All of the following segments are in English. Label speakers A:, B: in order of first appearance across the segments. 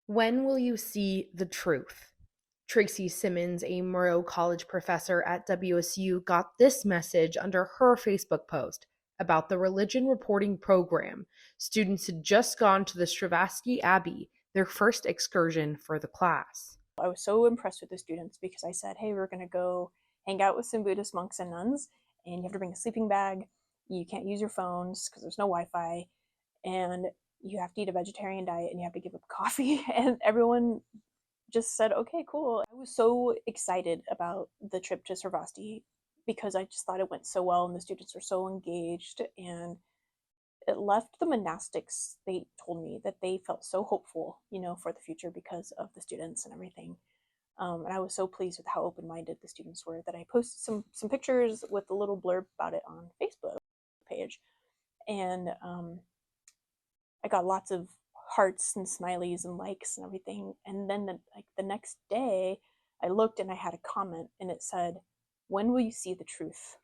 A: When will you see the truth? Tracy Simmons, a Murrow College professor at WSU, got this message under her Facebook post about the religion reporting program. Students had just gone to the Sravasti Abbey, their first excursion for the class.
B: I was so impressed with the students because I said, hey, we're going to go hang out with some Buddhist monks and nuns, and you have to bring a sleeping bag. You can't use your phones because there's no Wi-Fi, and you have to eat a vegetarian diet, and you have to give up coffee. And everyone just said, okay, cool. I was so excited about the trip to Sravasti because I just thought it went so well, and the students were so engaged, and it left the monastics. They told me that they felt so hopeful, for the future because of the students and everything. And I was so pleased with how open-minded the students were that I posted some pictures with a little blurb about it on Facebook page, and I got lots of hearts and smileys and likes and everything. And then the next day, I looked and I had a comment, and it said, "When will you see the truth?"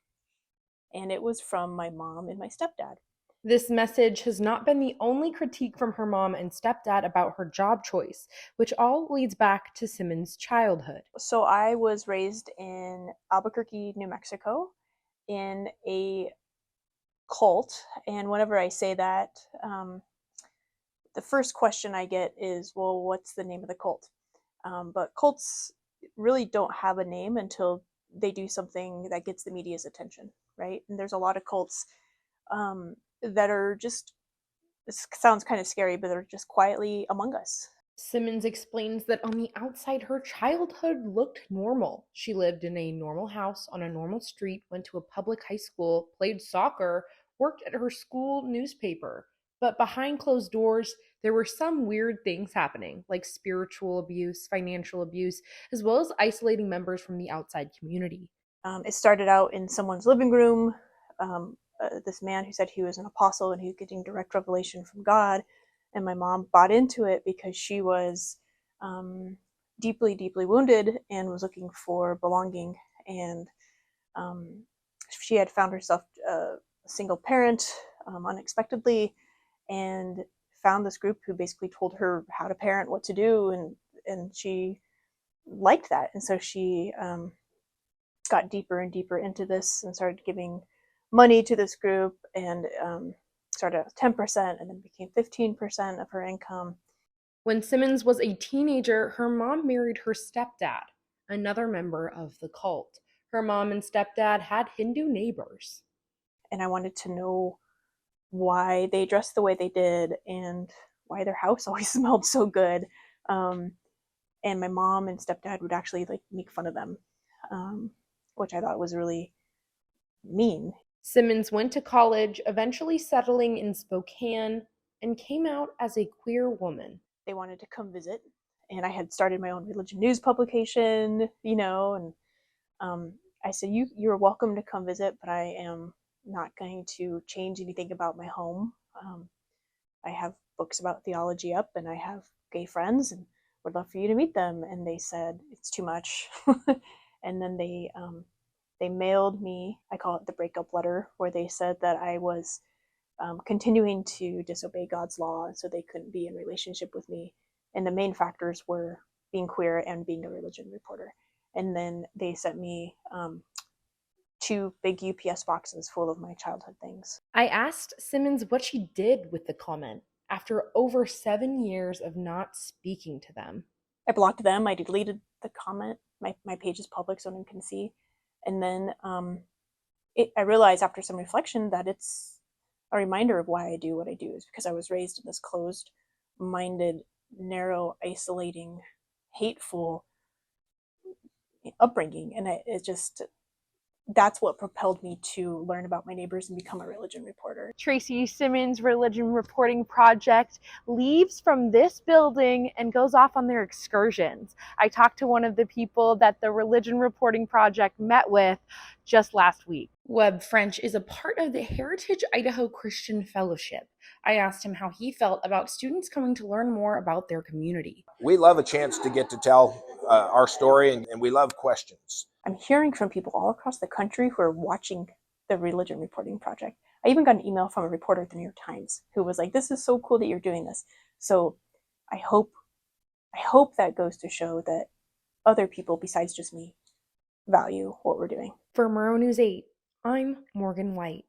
B: And it was from my mom and my stepdad.
A: This message has not been the only critique from her mom and stepdad about her job choice, which all leads back to Simmons' childhood.
B: So I was raised in Albuquerque, New Mexico, in a cult. And whenever I say that, the first question I get is, well, what's the name of the cult? But cults really don't have a name until they do something that gets the media's attention, right? And there's a lot of cults that are just, this sounds kind of scary, but they're just quietly among us.
A: Simmons explains that on the outside, her childhood looked normal. She lived in a normal house on a normal street, went to a public high school, played soccer, worked at her school newspaper. But behind closed doors, there were some weird things happening, like spiritual abuse, financial abuse, as well as isolating members from the outside community.
B: It started out in someone's living room. This man who said he was an apostle and he was getting direct revelation from God. And my mom bought into it because she was deeply, deeply wounded and was looking for belonging. And she had found herself a single parent unexpectedly, and found this group who basically told her how to parent, what to do, and she liked that. And so she got deeper and deeper into this and started giving money to this group, and started at 10% and then became 15% of her income.
A: When Simmons was a teenager, her mom married her stepdad, another member of the cult. Her mom and stepdad had Hindu neighbors.
B: And I wanted to know why they dressed the way they did and why their house always smelled so good. Um, and my mom and stepdad would actually like make fun of them, which I thought was really mean.
A: Simmons went to college, eventually settling in Spokane, and came out as a queer woman.
B: They wanted to come visit, and I had started my own religion news publication, and I said, you're welcome to come visit, but I am not going to change anything about my home. I have books about theology up, and I have gay friends, and would love for you to meet them. And they said it's too much. And then they mailed me, I call it the breakup letter, where they said that I was continuing to disobey God's law, so they couldn't be in relationship with me. And the main factors were being queer and being a religion reporter. And then they sent me two big UPS boxes full of my childhood things.
A: I asked Simmons what she did with the comment after over 7 years of not speaking to them.
B: I blocked them. I deleted the comment. My page is public, so no one can see. And then I realized after some reflection that it's a reminder of why I do what I do, is because I was raised in this closed-minded, narrow, isolating, hateful upbringing. And it just, that's what propelled me to learn about my neighbors and become a religion reporter.
A: Tracy Simmons' religion reporting project leaves from this building and goes off on their excursions. I talked to one of the people that the religion reporting project met with just last week. Webb French is a part of the Heritage Idaho Christian Fellowship. I asked him how he felt about students coming to learn more about their community.
C: We love a chance to get to tell our story, and we love questions.
B: I'm hearing from people all across the country who are watching the religion reporting project. I even got an email from a reporter at the New York Times who was like, this is so cool that you're doing this. So I hope I hope that goes to show that other people besides just me value what we're doing.
A: For Murrow News 8, I'm Morgan White.